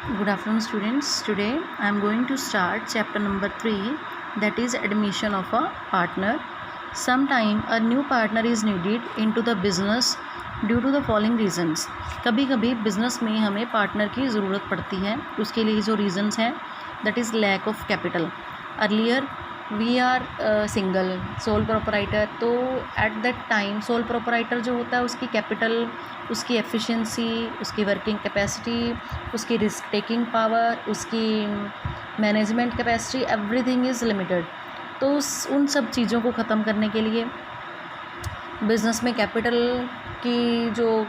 Good afternoon, students. Today I am going to start chapter number 3, that is admission of a partner. Sometime a new partner is needed into the business due to the following reasons. कभी कभी business में हमें partner की ज़रूरत पड़ती है. उसके लिए जो रीजंस हैं, that is lack of capital. Earlier we are single sole proprietor, तो at that time sole proprietor जो होता है उसकी कैपिटल, उसकी एफिशिएंसी, उसकी वर्किंग कैपेसिटी, उसकी रिस्क टेकिंग पावर, उसकी management capacity, everything is limited. तो उन सब चीज़ों को ख़त्म करने के लिए बिज़नेस में कैपिटल की जो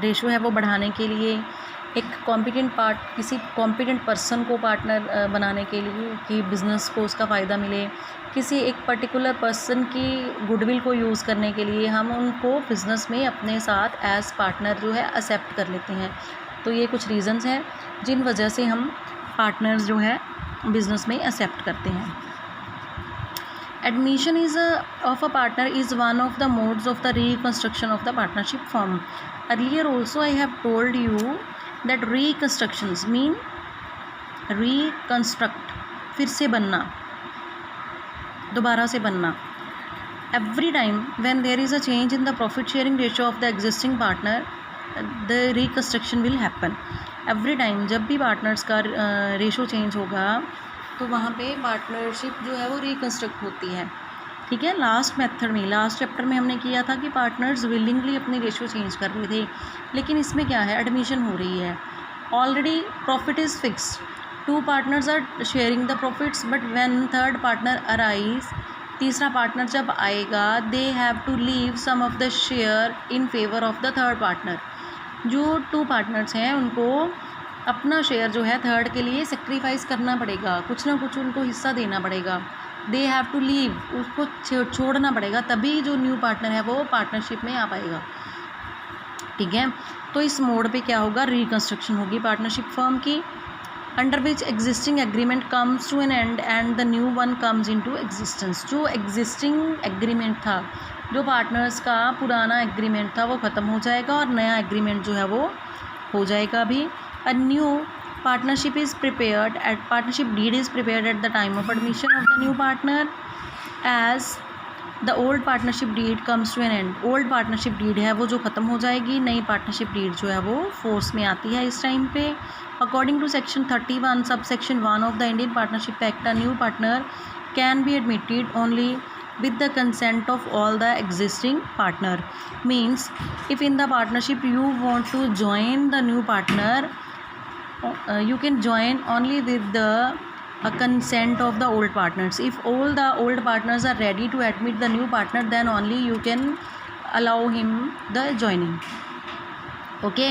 रेशो है वो बढ़ाने के लिए एक किसी कॉम्पिटेंट पर्सन को पार्टनर बनाने के लिए कि बिज़नेस को उसका फ़ायदा मिले, किसी एक पर्टिकुलर पर्सन की गुडविल को यूज़ करने के लिए हम उनको बिज़नेस में अपने साथ एज पार्टनर जो है एक्सेप्ट कर लेते हैं. तो ये कुछ रीज़न्स हैं जिन वजह से हम पार्टनर्स जो है बिज़नेस में एक्सेप्ट करते हैं. Admission of a partner is one of the modes of the reconstruction of the partnership firm. Earlier also I have told you that reconstructions mean reconstruct, फिर से बनना, दोबारा से बनना. Every time when there is a change in the profit sharing ratio of the existing partner, the reconstruction will happen. Every time जब भी partners का ratio change होगा तो वहाँ पे पार्टनरशिप जो है वो रिकन्स्ट्रक्ट होती है. ठीक है. लास्ट चैप्टर में हमने किया था कि पार्टनर्स विलिंगली अपनी रेशो चेंज कर रहे थे, लेकिन इसमें क्या है, एडमिशन हो रही है. Already profit is fixed, 2 partners are sharing the profits, but when third partner arise, तीसरा पार्टनर जब आएगा, they have to leave some of the share in favour of the third partner. जो 2 पार्टनर्स हैं उनको अपना शेयर जो है third के लिए सेक्रीफाइस करना पड़ेगा, कुछ ना कुछ उनको हिस्सा देना पड़ेगा. दे हैव टू लीव, उसको छोड़ना पड़ेगा, तभी जो न्यू पार्टनर है वो पार्टनरशिप में आ पाएगा. ठीक है. तो इस मोड पे क्या होगा, रिकन्स्ट्रक्शन होगी पार्टनरशिप फर्म की, under which existing agreement comes to an end and the new one comes into existence. जो एग्जिस्टिंग एग्रीमेंट था, जो पार्टनर्स का पुराना एग्रीमेंट था, वो ख़त्म हो जाएगा और नया एग्रीमेंट जो है वो हो जाएगा. अभी a new partnership deed is prepared at the time of admission of the new partner, as the old partnership deed comes to an end. old partnership deed है वो जो ख़त्म हो जाएगी, नई partnership deed जो है वो फोर्स में आती है इस टाइम पे. according to section 31 subsection 1 of the Indian Partnership Act, a new partner can be admitted only with the consent of all the existing partner. Means if in the partnership you want to join the new partner, you can join only with the consent of the old partners. If all the old partners are ready to admit the new partner, then only you can allow him the joining. Okay.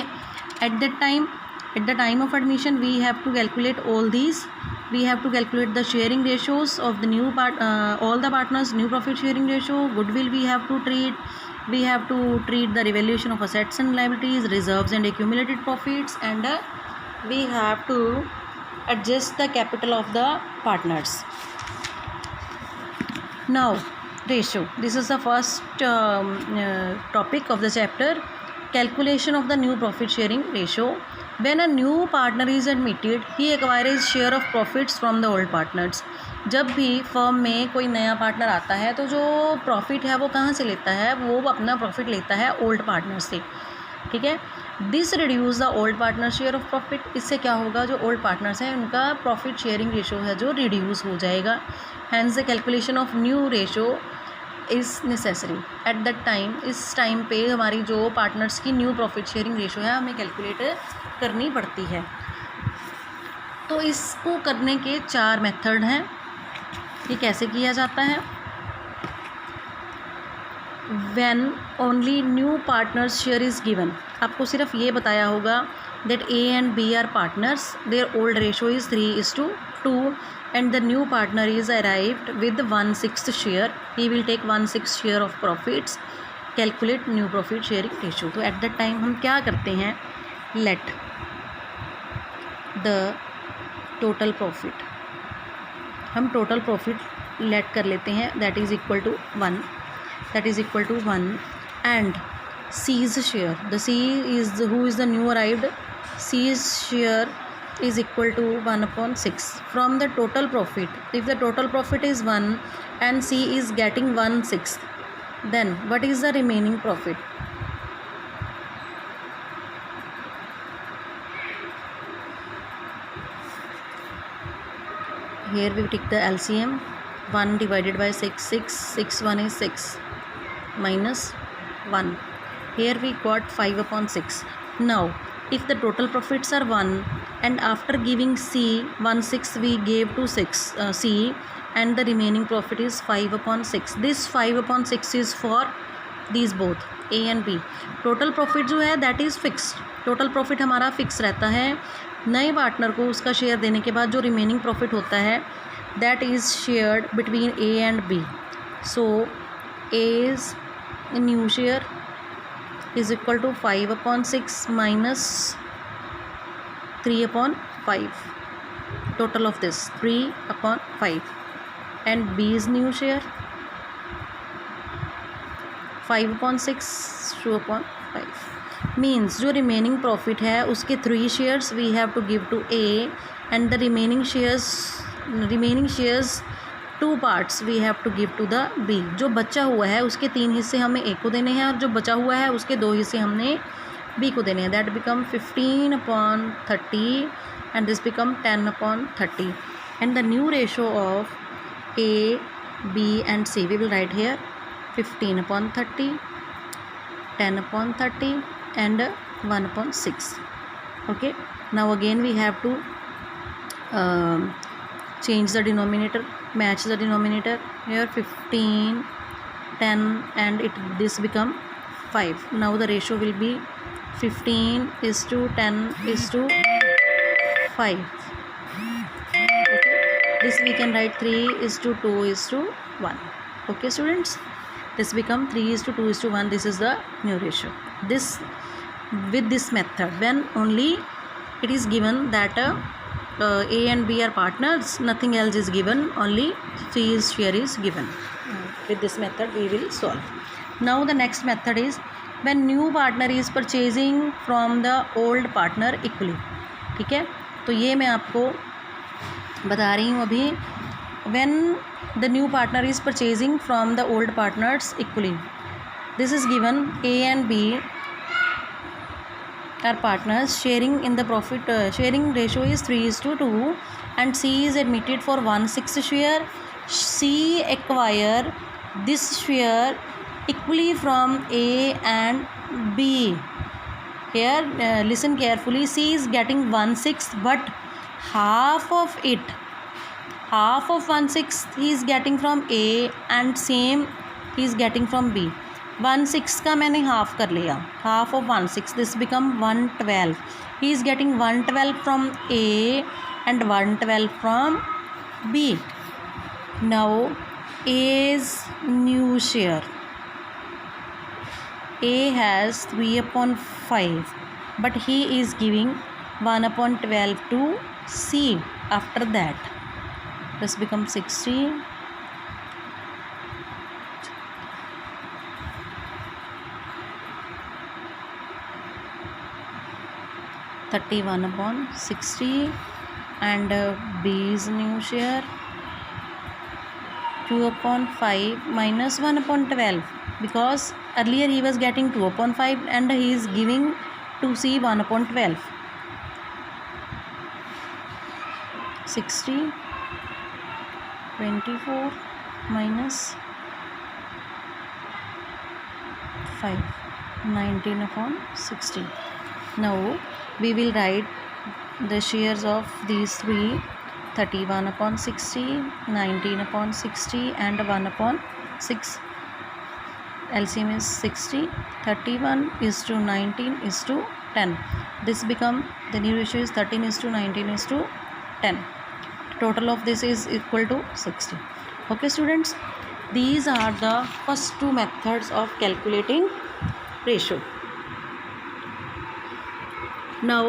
At the time of admission, we have to calculate all these. We have to calculate the sharing ratios of the all the partners, new profit sharing ratio, goodwill we have to treat. We have to treat the revaluation of assets and liabilities, reserves and accumulated profits, and we have to adjust the capital of the partners. Now ratio, this is the first topic of the chapter, calculation of the new profit sharing ratio. When a new partner is admitted, he acquires share of profits from the old partners. जब भी firm में कोई नया partner आता है तो जो profit है वो कहाँ से लेता है, वो अपना प्रॉफिट लेता है ओल्ड पार्टनर से. ठीक है. This reduce the old partner share of profit. इससे क्या होगा, जो ओल्ड पार्टनर्स हैं उनका प्रॉफिट शेयरिंग रेशो है जो रिड्यूस हो जाएगा. Hence the calculation of new ratio is necessary at that time. इस टाइम पे हमारी जो पार्टनर्स की न्यू प्रॉफिट शेयरिंग रेशो है हमें कैलकुलेट करनी पड़ती है. तो इसको करने के 4 मेथड हैं. ये कैसे किया जाता है, when only new partners share is given. आपको सिर्फ ये बताया होगा that A and B are partners, their old ratio is 3:2 and the new partner is arrived with 1/6 share. He will take 1/6 share of profits. Calculate new profit sharing ratio. तो at that time हम क्या करते हैं, let the total profit, हम total profit let कर लेते हैं, that is equal to 1 and C's share. The C is who is the new arrived. C's share is equal to 1/6 from the total profit. If the total profit is 1 and C is getting 1/6, then what is the remaining profit? Here we take the LCM. 1 divided by 6, 6 1 is 6 minus 1. Here we got 5/6. Now if the total profits are 1 and after giving C 1/6 we gave to C and the remaining profit is 5/6. This 5/6 is for these both A and B. Total profit जो है that is fixed. Total profit हमारा fix रहता है. नए partner को उसका share देने के बाद जो रिमेनिंग प्रॉफिट होता है that is shared between A and B. So A's new share is equal to 5/6 minus 3/5. Total of this 3/5 and B's new share 5/6 2/5 means जो remaining profit है उसके 3 shares we have to give to A and the remaining shares 2 parts we have to give to the B. जो बचा हुआ है उसके 3 हिस्से हमें A को देने हैं और जो बचा हुआ है उसके 2 हिस्से हमने B को देने हैं. That become 15/30 and this become 10/30 and the new ratio of A, B and C we will write here 15/30, 10/30 and 1/6. Okay, now again we have to change the denominator, match the denominator. Here 15, 10 and this become 5. Now the ratio will be 15:10:5. Okay, this we can write 3:2:1. Okay students, this become 3:2:1. This is the new ratio. This with this method, when only it is given that A and B are partners, nothing else is given, only C's share is given. With this method we will solve. Now the next method is when new partner is purchasing from the old partner equally. ठीक है, तो ये मैं आपको बता रही हूँ अभी. When the new partner is purchasing from the old partners equally, this is given A and B are partners sharing in the profit. Sharing ratio is 3:2 and C is admitted for 1/6 share. C acquire this share equally from A and B. Here listen carefully. C is getting 1/6 but half of 1/6 he is getting from A and same he is getting from B. 1/6 का मैंने half कर लिया, half of 1/6. This become 1/12. He is getting 1/12 from A and 1/12 from B. Now A's new share. A has 3/5 but he is giving 1/12 to C after that. This becomes 60. 31/60 and B's new share 2/5 minus 1/12 because earlier he was getting 2/5 and he is giving to C 1/12. 60 24 minus 5 19/60. Now we will write the shares of these three: 31/60, 19/60 and 1/6. LCM is 60. 31:19:10. This become the new ratio is 13:19:10. Total of this is equal to 60. Okay students, these are the first two methods of calculating ratio. Now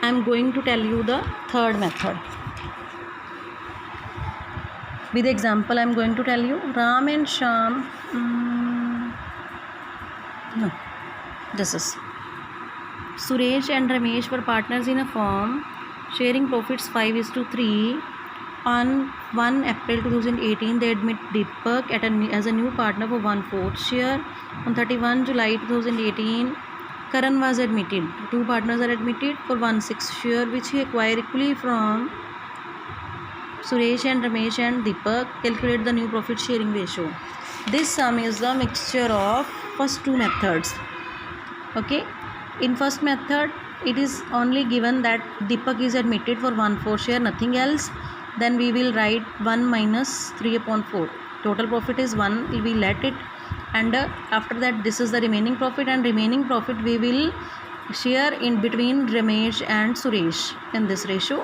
I am going to tell you the third method. With example I am going to tell you. Ram and Shyam, no, this is Suresh and Ramesh were partners in a firm sharing profits 5:3. On 1 April 2018, they admit Deepak as a new partner for 1/4 share. On 31 July 2018, Karan was admitted. Two partners are admitted for 1/6 share, which he acquired equally from Suresh and Ramesh and Deepak. Calculate the new profit sharing ratio. This sum is the mixture of first two methods. Okay, in first method it is only given that Deepak is admitted for 1/4 share, nothing else. Then we will write 1 minus 3/4. Total profit is 1, we let it, and after that this is the remaining profit, and remaining profit we will share in between Ramesh and Suresh in this ratio.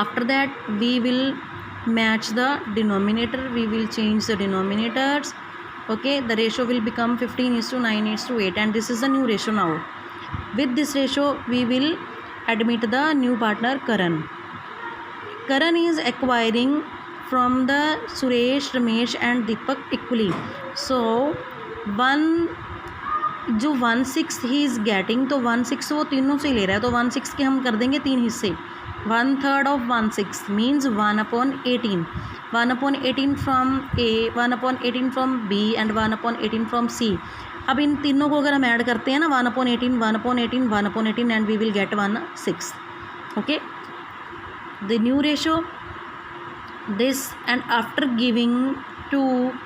After that we will match the denominator, we will change the denominators. Okay, the ratio will become 15:9:8, and this is the new ratio now. With this ratio we will admit the new partner Karan. Karan is acquiring from the Suresh, Ramesh and Deepak equally. So 1/6 he is getting, तो 1/6 वो तीनों से ले रहा है, तो 1/6 के हम कर देंगे 3 हिस्से. 1/3 of 1/6 means 1/18. 1/18 from A, 1/18 from B and 1/18 from C. अब इन तीनों को अगर हम ऐड करते हैं ना, 1/18, 1/18, 1/18 and we will get 1/6. Okay, the new ratio this, and after giving to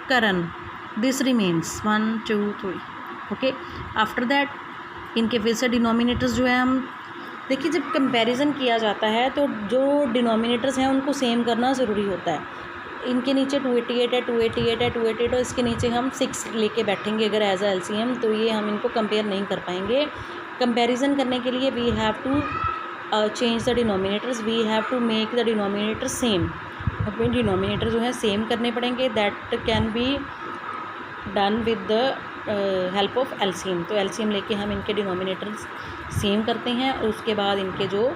Karan this remains 1 2 3. Okay, after that इनके फिर से डिनोमिनेटर्स जो है, हम देखिए जब कंपैरिजन किया जाता है तो जो डिनोमिनेटर्स हैं उनको सेम करना ज़रूरी होता है. इनके नीचे 288 है, 288 है, 288 और इसके नीचे हम 6 लेके बैठेंगे अगर एज अ LCM, तो ये हम इनको कंपेयर नहीं कर पाएंगे. कंपैरिजन करने के लिए we have to change the denominators, we have to make the denominator same. अपने डिनोमिनेटर जो है सेम करने पड़ेंगे. That can be done with the help of LCM. तो LCM लेके हम इनके डिनोमिनेटर्स सेम करते हैं और उसके बाद इनके जो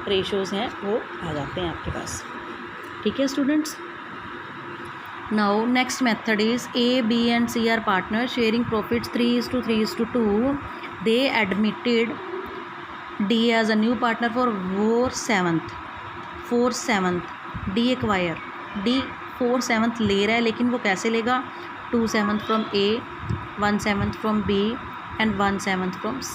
रेशोज़ हैं वो आ जाते हैं आपके पास. ठीक है students. Now next method is A, B and C are partner sharing profits 3:3:2. They admitted D as a new partner for 4/7. D acquire. D 4/7 ले रहा है, लेकिन वो कैसे लेगा? 2/7 from A, 1/7 from B and 1/7 from C.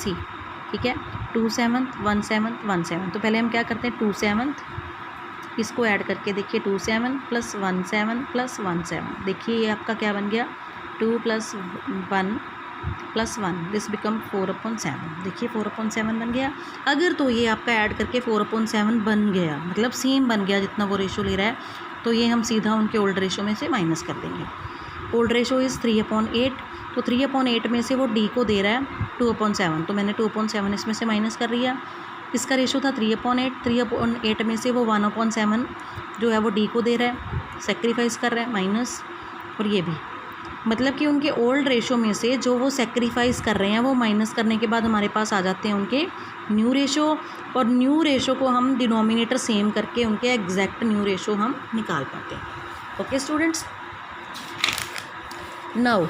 ठीक है, 2/7, 1/7, 1/7. तो पहले हम क्या करते हैं, 2/7 इसको ऐड करके देखिए, 2/7 + 1/7 + 1/7. देखिए ये आपका क्या बन गया, 2 + 1 + 1, दिस बिकम 4/7. देखिए 4/7 बन गया. अगर तो ये आपका ऐड करके 4/7 बन गया, मतलब सेम बन गया जितना वो रेशो ले रहा है, तो ये हम सीधा उनके ओल्ड रेशो में से माइनस कर देंगे. Old ratio is 3/8. तो 3/8 में से वो D को दे रहा है 2/7, तो मैंने 2/7 इसमें से माइनस कर लिया. इसका रेशो था 3/8. 3/8 में से वो 1/7 जो है वो D को दे रहा है, सेक्रीफाइस कर रहा है, माइनस. और ये भी मतलब कि उनके ओल्ड रेशो में से जो वो सेक्रीफाइस कर रहे हैं वो माइनस करने के बाद हमारे पास आ जाते हैं उनके न्यू रेशो. और न्यू रेशो को हम डिनोमिनेटर सेम करके उनके एग्जैक्ट न्यू रेशो हम निकाल पाते हैं. Okay students. Now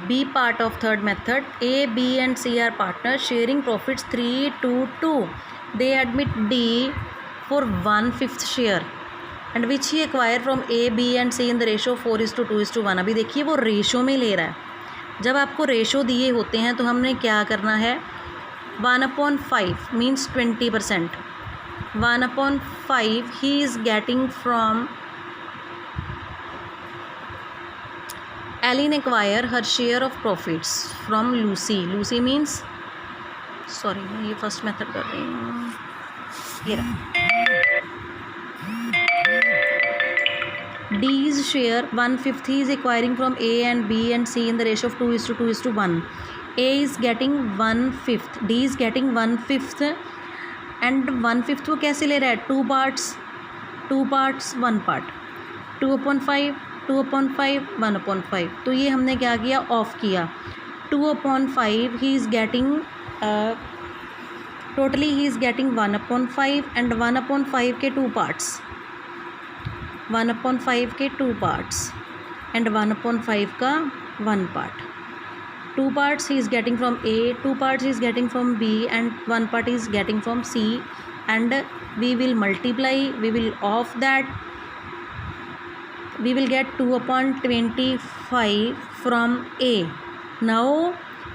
B part of third method. A, B and C are partners sharing profits 3:2. They admit D for 1/5 share and which he acquired from A, B and C in the ratio 4:2:1. अभी देखिए वो ratio में ले रहा है. जब आपको ratio दिए होते हैं तो हमने क्या करना है, 1/5 means 20%. 1/5 he is getting from Aline acquire her share of profits from Lucy. Lucy means, sorry मैं ये फर्स्ट मेथड कर रही हूँ, ये रहा. D's share 1/5 he is acquiring from A and B and C in the ratio of 2:2:1. A is getting 1/5, D is getting 1/5 and 1/5 वो कैसे ले रहा है, 2 parts 1 part, 2/5 2/5 1/5. तो ये हमने क्या किया, ऑफ किया. 2/5 he is getting totally he is getting 1/5 and 1/5 के 2 parts, 1/5 के 2 parts एंड 1/5 का 1 part. 2 parts he is getting from A, 2 parts he is getting from B, and 1 part is getting from C, and we will multiply, we will off that, we will get 2 upon 25 from A. Now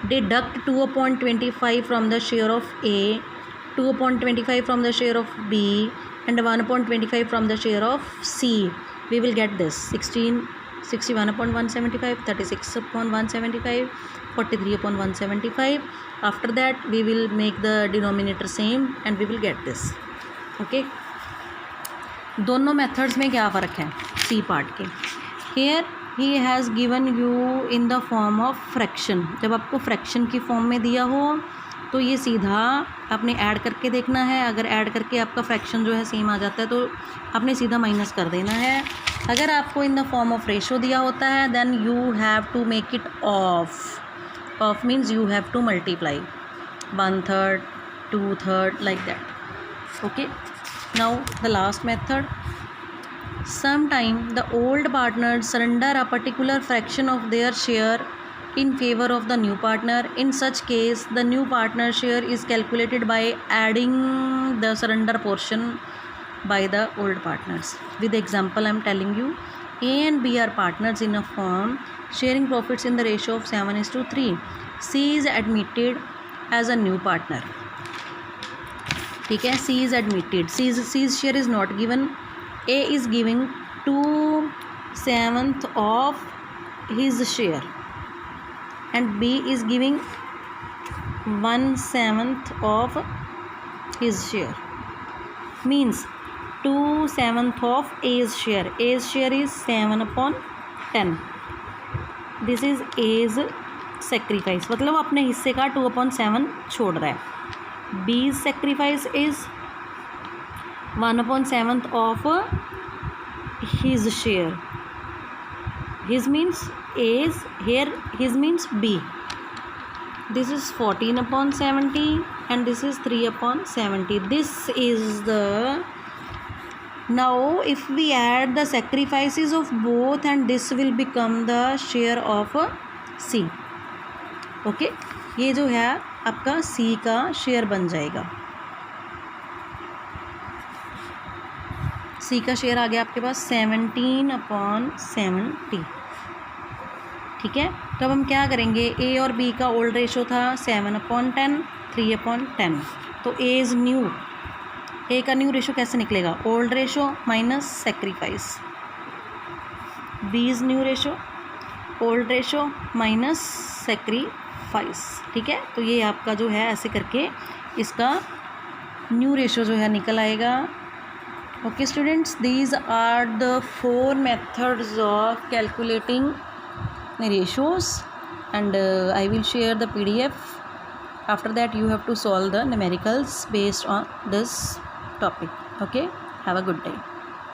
deduct 2 upon 25 from the share of A, 2 upon 25 from the share of B, and 1 upon 25 from the share of C. We will get this 61 upon 175, 36 upon 175, 43 upon 175. After that we will make the denominator same and we will get this. Okay, दोनों मेथड्स में क्या फ़र्क है C part के. Here he has given you in the form of fraction. जब आपको fraction की फॉर्म में दिया हो तो ये सीधा आपने ऐड करके देखना है. अगर ऐड करके आपका फ्रैक्शन जो है सेम आ जाता है तो आपने सीधा माइनस कर देना है. अगर आपको in the form of ratio दिया होता है then you have to make it of. Of means you have to multiply 1/3, 2/3 like that. Okay, now the last method. Sometime the old partners surrender a particular fraction of their share in favor of the new partner. In such case the new partner share is calculated by adding the surrender portion by the old partners. With example I am telling you, A and B are partners in a firm sharing profits in the ratio of 7:3. C is admitted as a new partner. ठीक है, C is admitted. C's share is not given. A is giving 2/7 of his share and B is giving 1/7 of his share. Means 2/7 of A's share. A's share is 7/10. This is A's sacrifice. मतलब अपने हिस्से का 2/7 छोड़ रहा है. B's sacrifice is 1/7 of his share. His means A's, here his means B. This is 14/70 and this is 3/70. This is the, now if we add the sacrifices of both and this will become the share of C. Okay, ये जो है आपका C का share बन जाएगा. C का share आ गया आपके पास 17/70. ठीक है, तो अब हम क्या करेंगे, A और B का ओल्ड रेशो था 7/10, 3/10. तो A का न्यू रेशो कैसे निकलेगा, old ratio minus sacrifice. B's new ratio old ratio minus sacrifice. ठीक है, तो ये आपका जो है ऐसे करके इसका न्यू रेशो जो है निकल आएगा. Okay students, these are the 4 methods of calculating ratios and I will share the PDF. After that you have to solve the numericals based on this topic. Okay, have a good day.